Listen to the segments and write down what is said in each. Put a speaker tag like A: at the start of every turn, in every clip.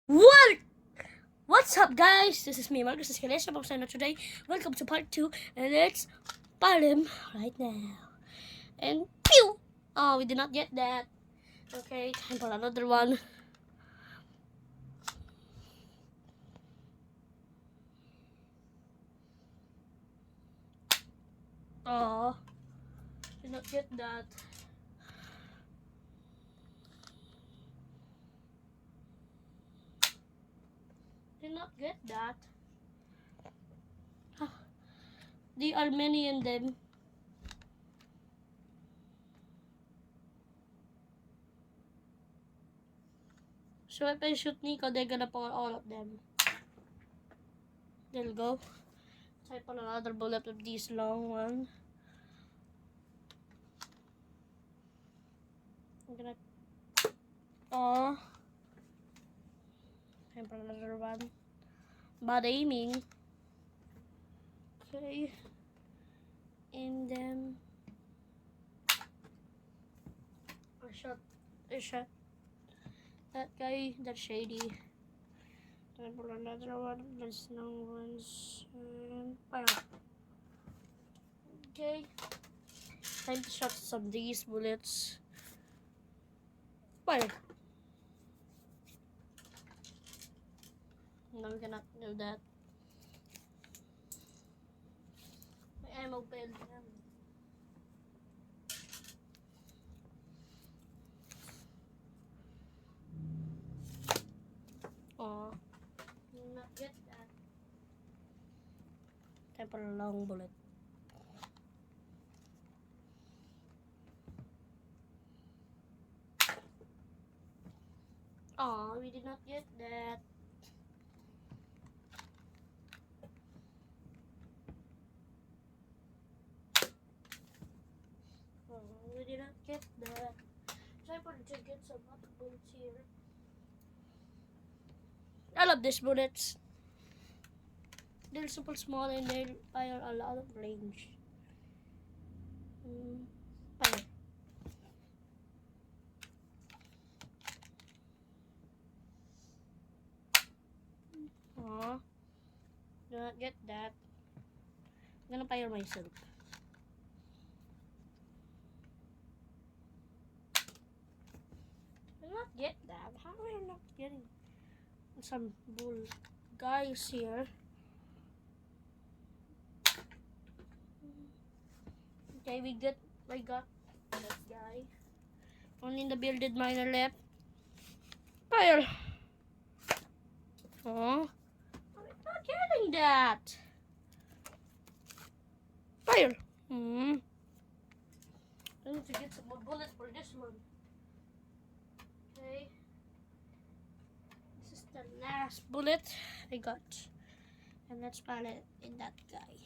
A: What? What's up, guys? This is me, Marcus Escalesa from Sana today. Welcome to part 2, and let's part him right now. And pew! Oh, we did not get that. Okay, time for another one. Oh, did not get that. Did not get that. Huh. There are many in them. So if I shoot Nico, they're gonna pull all of them. There we go. Time for another bullet of this long one. I'm gonna. Oh. Time for another one. Bad aiming. Okay. Aim them. I shot that guy. That's shady. Time for another one. There's no ones. And fire. Okay. Time to shot some of these bullets. Fire. No, we cannot do that. My ammo failed. Oh, did not get that. Time for a long bullet. Oh, we did not get that. Oh, we did not get that. Try for to get some other bullets here. I love these bullets. They're super small and they fire a lot of range. Fire. Aw, do not get that. I'm gonna fire myself. Do not get that. How am I not getting some bull guys here? Okay, we got that guy. Only the bearded miner left. Fire! Oh, I'm not getting that. Fire! I need to get some more bullets for this one. Okay. This is the last bullet I got. And let's put it in that guy.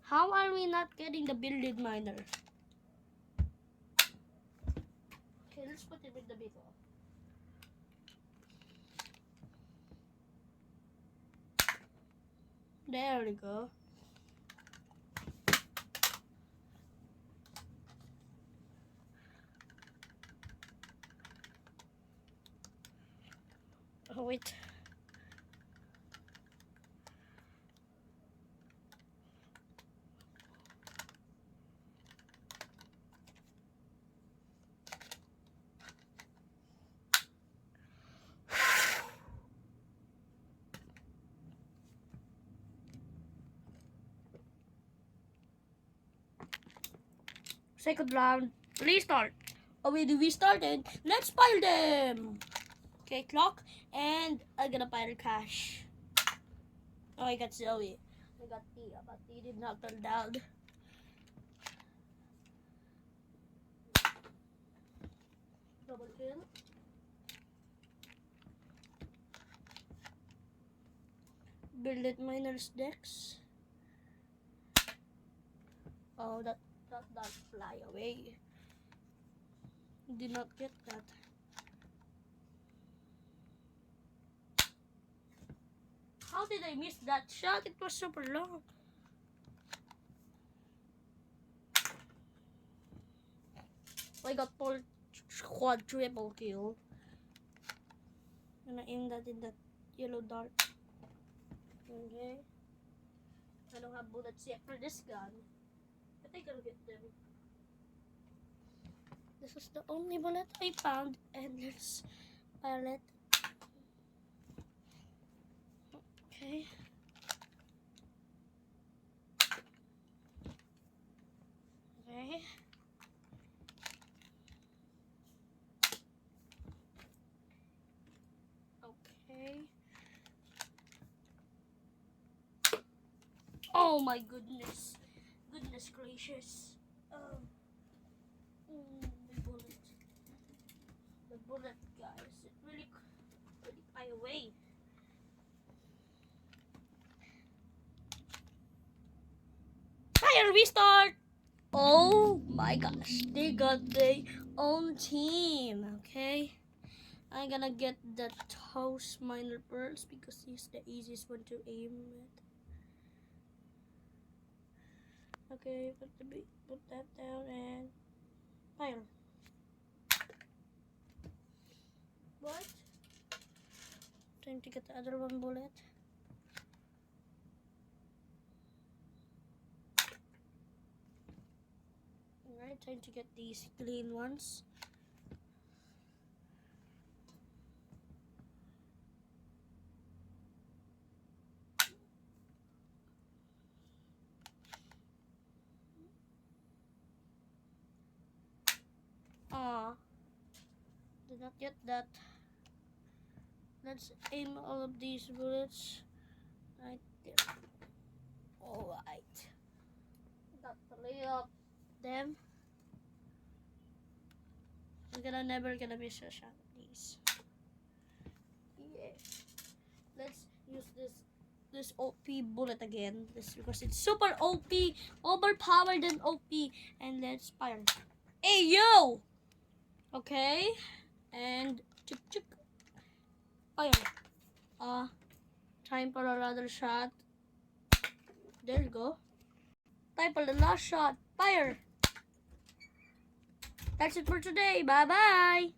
A: How are we not getting the bearded miner? Okay, let's put him in the middle. There we go. Oh, wait. Second round. Restart. Oh, wait, we started. Let's pile them. Okay, clock. And I'm gonna pile cash. Oh, I got Zoe. I got Tia, but Tia did not turn down. Double kill. Bearded miners decks. Oh, that fly away. Did not get that. How did I miss that shot? It was super long. I got pulled quadruple kill. I'm gonna aim that in that yellow dart. Okay. I don't have bullets yet for this gun. I think I'll get them. This is the only bullet I found, and let's fire it. Okay. Okay. Okay. Oh my goodness. Goodness gracious. The bullet. The bullet, guys. It really fly away. Fire restart! Oh my gosh. They got their own team. Okay. I'm gonna get the Toast Miner Pearls because he's the easiest one to aim at. Okay, put that down and fire. What? Time to get the other one bullet. Alright, time to get these clean ones. Did not get that. Let's aim all of these bullets right there. Alright. Got three of them. I'm never gonna miss a shot of these. Yeah. Let's use this OP bullet again. This because it's super OP, overpowered and OP. And let's fire. Hey yo! Okay. And chuk chuk. Fire. Time for another shot. There you go. Time for the last shot. Fire. That's it for today. Bye bye.